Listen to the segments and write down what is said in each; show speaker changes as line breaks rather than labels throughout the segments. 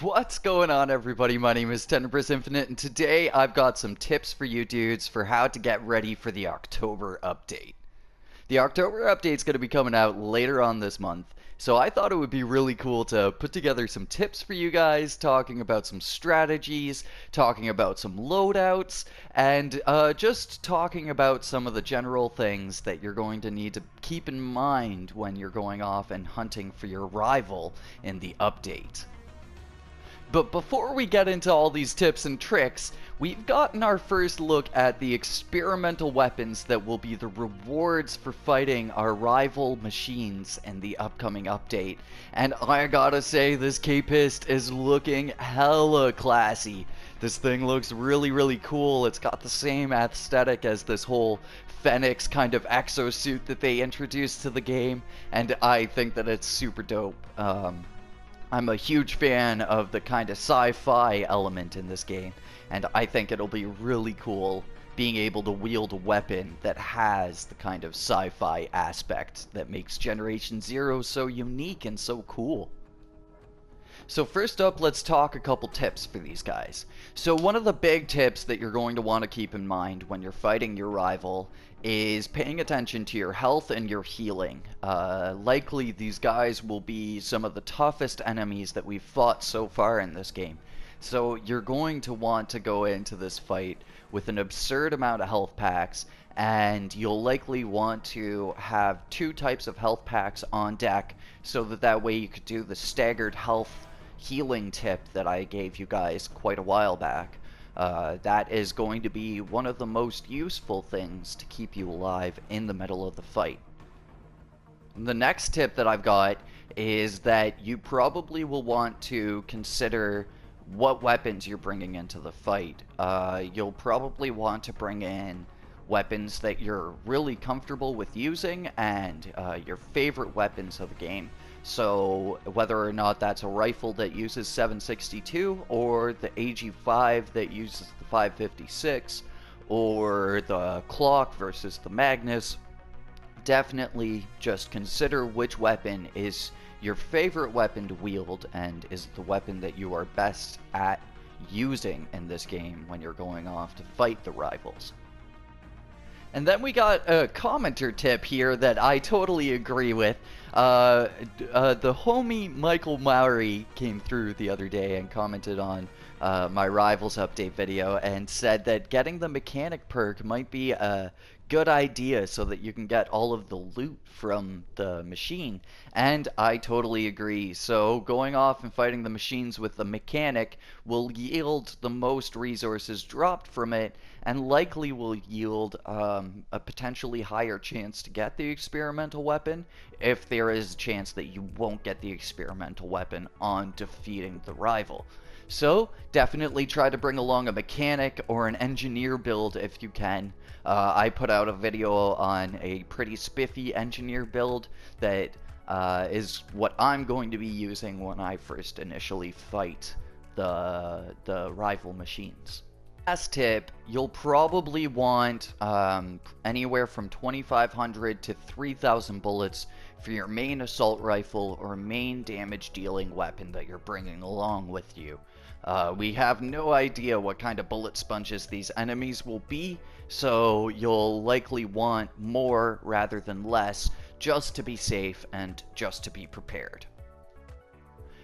What's going on, everybody? My name is Tenebris Infinite, and today I've got some tips for you dudes for how to get ready for the October update. The October update's going to be coming out later on this month, so I thought it would be really cool to put together some tips for you guys, talking about some strategies, talking about some loadouts, and just talking about some of the general things that you're going to need to keep in mind when you're going off and hunting for your rival in the update. But before we get into all these tips and tricks, we've gotten our first look at the experimental weapons that will be the rewards for fighting our rival machines in the upcoming update. And I gotta say, this Capist is looking hella classy. This thing looks really cool. It's got the same aesthetic as this whole Phoenix kind of exosuit that they introduced to the game, and I think that it's super dope. I'm a huge fan of the kind of sci-fi element in this game, and I think it'll be really cool being able to wield a weapon that has the kind of sci-fi aspect that makes Generation Zero so unique and so cool. So first up, let's talk a couple tips for these guys. So one of the big tips that you're going to want to keep in mind when you're fighting your rival is paying attention to your health and your healing. Likely these guys will be some of the toughest enemies that we've fought so far in this game. So you're going to want to go into this fight with an absurd amount of health packs, and you'll likely want to have two types of health packs on deck so that way you could do the staggered health healing tip that I gave you guys quite a while back. That is going to be one of the most useful things to keep you alive in the middle of the fight. The next tip that I've got is that you probably will want to consider what weapons you're bringing into the fight. You'll probably want to bring in weapons that you're really comfortable with using and your favorite weapons of the game. So whether or not that's a rifle that uses 7.62 or the AG5 that uses the 5.56 or the clock versus the Magnus, definitely just consider which weapon is your favorite weapon to wield and is the weapon that you are best at using in this game when you're going off to fight the rivals. And then we got a commenter tip here that I totally agree with. The homie Michael Mowry came through the other day and commented on my Rivals update video and said that getting the mechanic perk might be a good idea so that you can get all of the loot from the machine, and I totally agree. So going off and fighting the machines with the mechanic will yield the most resources dropped from it, and likely will yield a potentially higher chance to get the experimental weapon if there is a chance that you won't get the experimental weapon on defeating the rival. So definitely try to bring along a mechanic or an engineer build if you can. I put out a video on a pretty spiffy engineer build that is what I'm going to be using when I first initially fight the rival machines. Last tip, you'll probably want anywhere from 2,500 to 3,000 bullets for your main assault rifle or main damage dealing weapon that you're bringing along with you. We have no idea what kind of bullet sponges these enemies will be, so you'll likely want more rather than less just to be safe and just to be prepared.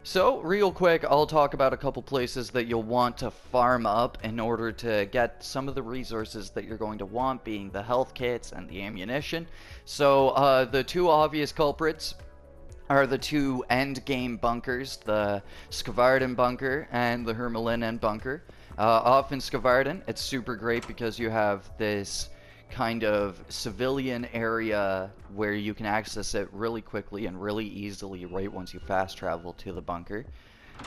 So, real quick, I'll talk about a couple places that you'll want to farm up in order to get some of the resources that you're going to want, being the health kits and the ammunition. So, the two obvious culprits are the two end game bunkers, the Skvarden bunker and the Hermelinen bunker. Off in Skvarden, it's super great because you have this kind of civilian area where you can access it really quickly and really easily right once you fast travel to the bunker.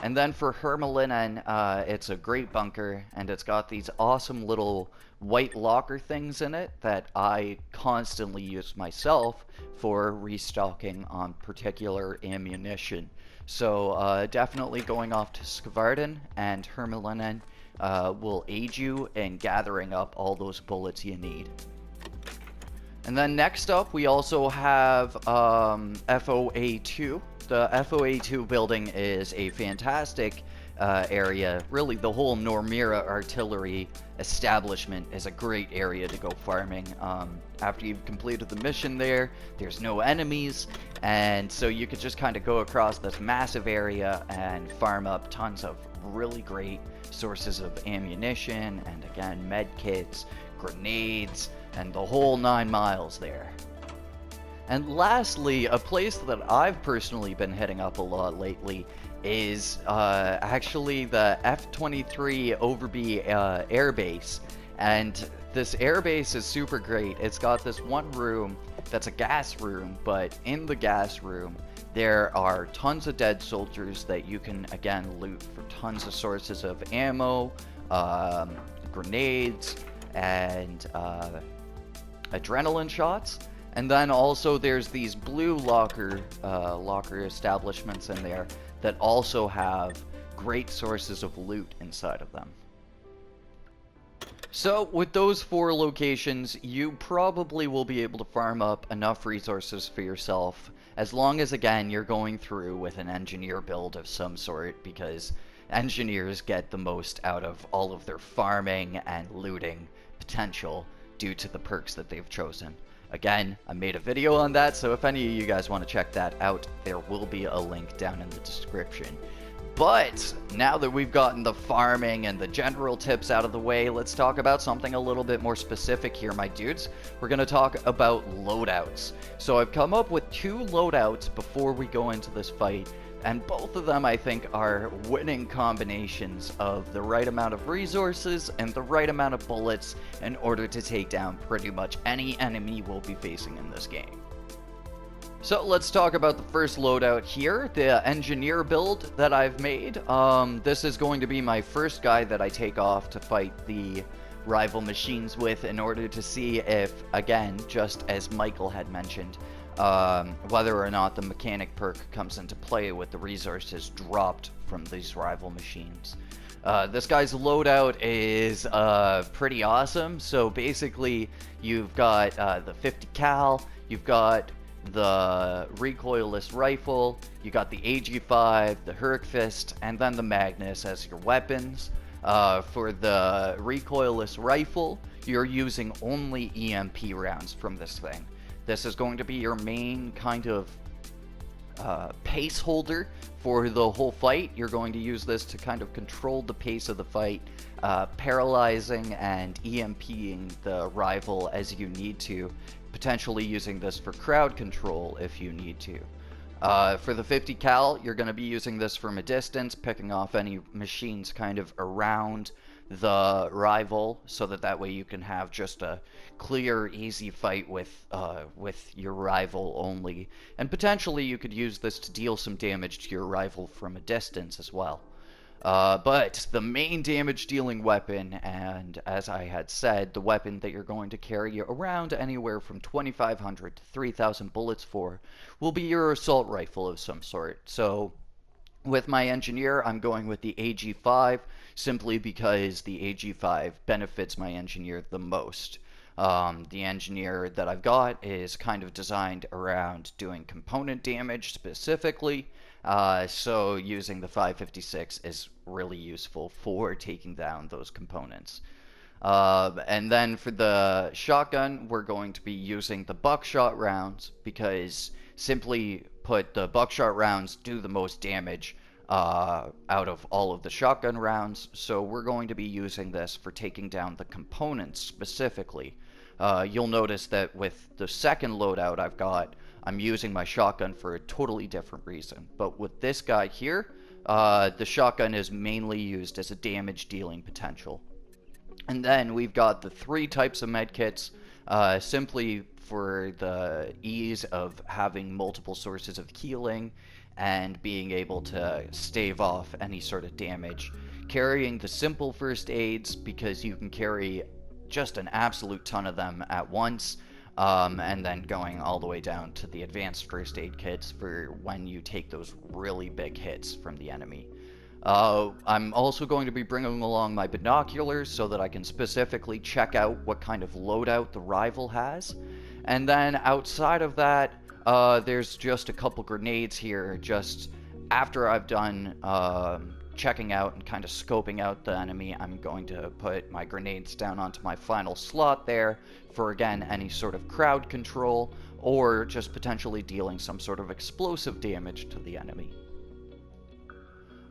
And then for Hermelinen, it's a great bunker, and it's got these awesome little white locker things in it that I constantly use myself for restocking on particular ammunition. So definitely going off to Skvarden and Hermelinen will aid you in gathering up all those bullets you need. And then next up, we also have FOA2. The FOA2 building is a fantastic area, really the whole Normira artillery establishment is a great area to go farming. After you've completed the mission there, there's no enemies, and so you could just kind of go across this massive area and farm up tons of really great sources of ammunition, and again, med kits, grenades, and the whole 9 miles there. And lastly, a place that I've personally been hitting up a lot lately is actually the F-23 Overby Air Base. And this air base is super great. It's got this one room that's a gas room, but in the gas room there are tons of dead soldiers that you can again loot for tons of sources of ammo, grenades, and adrenaline shots. And then also there's these blue locker establishments in there that also have great sources of loot inside of them. So with those 4 locations, you probably will be able to farm up enough resources for yourself, as long as again you're going through with an engineer build of some sort, because engineers get the most out of all of their farming and looting potential due to the perks that they've chosen. Again, I made a video on that, so if any of you guys want to check that out, there will be a link down in the description. But now that we've gotten the farming and the general tips out of the way, let's talk about something a little bit more specific here, my dudes. We're going to talk about loadouts. So I've come up with 2 loadouts before we go into this fight, and both of them I think are winning combinations of the right amount of resources and the right amount of bullets in order to take down pretty much any enemy we'll be facing in this game. So let's talk about the first loadout here, the engineer build that I've made. This is going to be my first guy that I take off to fight the rival machines with, in order to see if, again, just as Michael had mentioned, whether or not the mechanic perk comes into play with the resources dropped from these rival machines. This guy's loadout is pretty awesome. So basically you've got the 50 cal, you've got the recoilless rifle, you got the AG5, the Herc Fist, and then the Magnus as your weapons. For the recoilless rifle, you're using only EMP rounds from this thing. This is going to be your main kind of pace holder for the whole fight. You're going to use this to kind of control the pace of the fight, paralyzing and EMPing the rival as you need to, potentially using this for crowd control if you need to. For the 50 cal, you're going to be using this from a distance, picking off any machines kind of around the rival, so that way you can have just a clear, easy fight with your rival only. And potentially you could use this to deal some damage to your rival from a distance as well. But the main damage dealing weapon, and as I had said, the weapon that you're going to carry around anywhere from 2,500 to 3,000 bullets for, will be your assault rifle of some sort. So with my engineer, I'm going with the AG5, simply because the AG5 benefits my engineer the most. The engineer that I've got is kind of designed around doing component damage specifically, so using the 556 is really useful for taking down those components. And then for the shotgun, we're going to be using the buckshot rounds, because simply put, the buckshot rounds do the most damage out of all of the shotgun rounds, so we're going to be using this for taking down the components specifically. You'll notice that with the second loadout I've got, I'm using my shotgun for a totally different reason. But with this guy here, the shotgun is mainly used as a damage dealing potential. And then we've got the 3 types of medkits, simply for the ease of having multiple sources of healing and being able to stave off any sort of damage. Carrying the simple first aids, because you can carry just an absolute ton of them at once, and then going all the way down to the advanced first aid kits for when you take those really big hits from the enemy. I'm also going to be bringing along my binoculars so that I can specifically check out what kind of loadout the rival has. And then outside of that, there's just a couple grenades here, just after I've done checking out and kind of scoping out the enemy, I'm going to put my grenades down onto my final slot there for, again, any sort of crowd control or just potentially dealing some sort of explosive damage to the enemy.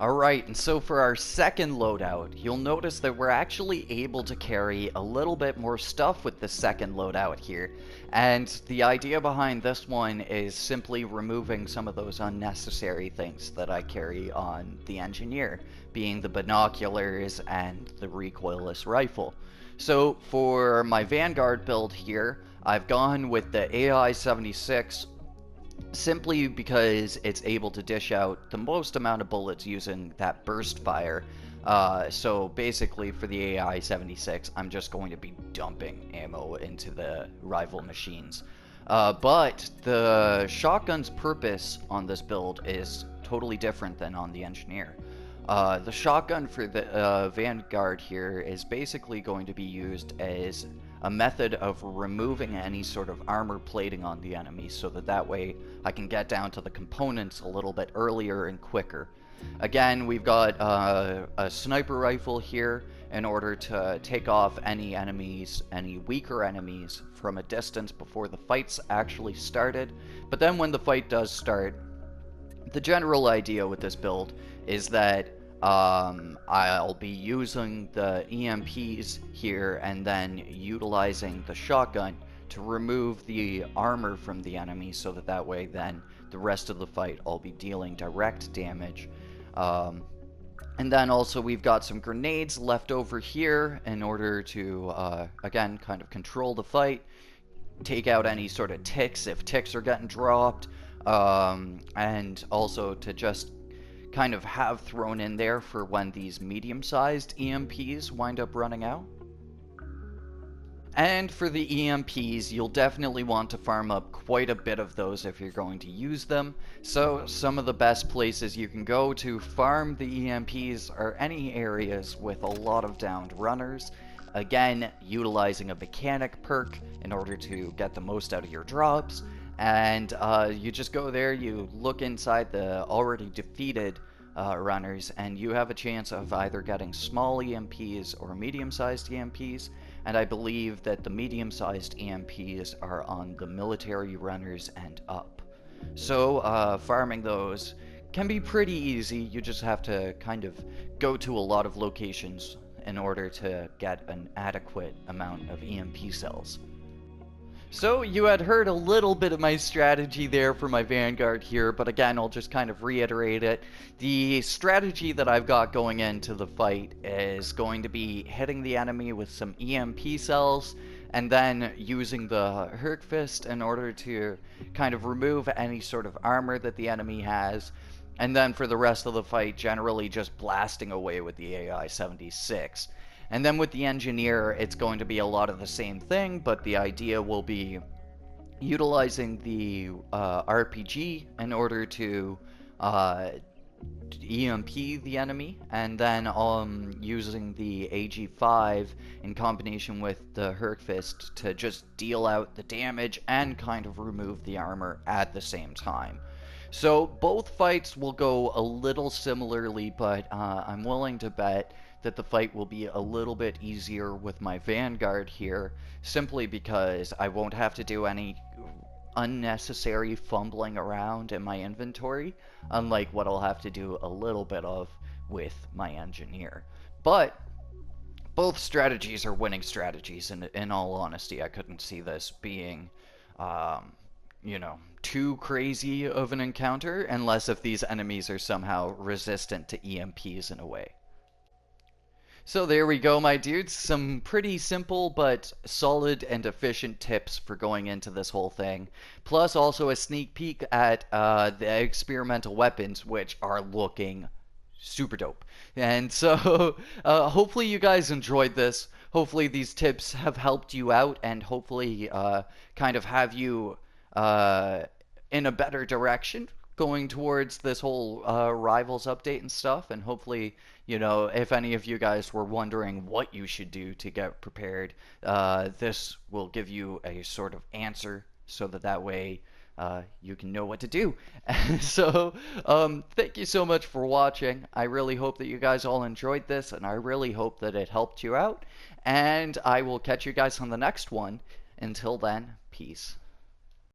Alright, and so for our second loadout, you'll notice that we're actually able to carry a little bit more stuff with the second loadout here. And the idea behind this one is simply removing some of those unnecessary things that I carry on the Engineer, being the binoculars and the recoilless rifle. So for my Vanguard build here, I've gone with the AI-76, simply because it's able to dish out the most amount of bullets using that burst fire. So basically for the AI-76, I'm just going to be dumping ammo into the rival machines. But the shotgun's purpose on this build is totally different than on the Engineer. The shotgun for the Vanguard here is basically going to be used as a method of removing any sort of armor plating on the enemy, so that way I can get down to the components a little bit earlier and quicker. Again, we've got a sniper rifle here in order to take off any enemies, any weaker enemies, from a distance before the fight's actually started. But then when the fight does start, the general idea with this build is that I'll be using the EMPs here and then utilizing the shotgun to remove the armor from the enemy, so that way then the rest of the fight I'll be dealing direct damage. And then also we've got some grenades left over here in order to, again, kind of control the fight, take out any sort of ticks if ticks are getting dropped, and also to just kind of have thrown in there for when these medium-sized EMPs wind up running out. And for the EMPs, you'll definitely want to farm up quite a bit of those if you're going to use them. So some of the best places you can go to farm the EMPs are any areas with a lot of downed runners. Again, utilizing a mechanic perk in order to get the most out of your drops. And you just go there, you look inside the already defeated runners, and you have a chance of either getting small EMPs or medium-sized EMPs. And I believe that the medium-sized EMPs are on the military runners and up. So farming those can be pretty easy. You just have to kind of go to a lot of locations in order to get an adequate amount of EMP cells. So you had heard a little bit of my strategy there for my Vanguard here, but again, I'll just kind of reiterate it. The strategy that I've got going into the fight is going to be hitting the enemy with some EMP cells, and then using the Herc Fist in order to kind of remove any sort of armor that the enemy has, and then for the rest of the fight, generally just blasting away with the AI-76. And then with the Engineer, it's going to be a lot of the same thing, but the idea will be utilizing the RPG in order to EMP the enemy, and then using the AG5 in combination with the Herc Fist to just deal out the damage and kind of remove the armor at the same time. So both fights will go a little similarly, but I'm willing to bet that the fight will be a little bit easier with my Vanguard here, simply because I won't have to do any unnecessary fumbling around in my inventory, unlike what I'll have to do a little bit of with my Engineer. But both strategies are winning strategies, and in all honesty, I couldn't see this being you know, too crazy of an encounter, unless if these enemies are somehow resistant to EMPs in a way. So there we go, my dudes. Some pretty simple but solid and efficient tips for going into this whole thing. Plus also a sneak peek at the experimental weapons, which are looking super dope. And so hopefully you guys enjoyed this. Hopefully these tips have helped you out, and hopefully kind of have you in a better direction going towards this whole Rivals update and stuff. And hopefully, you know, if any of you guys were wondering what you should do to get prepared, this will give you a sort of answer, so that way you can know what to do. So, thank you so much for watching. I really hope that you guys all enjoyed this, and I really hope that it helped you out. And I will catch you guys on the next one. Until then, peace.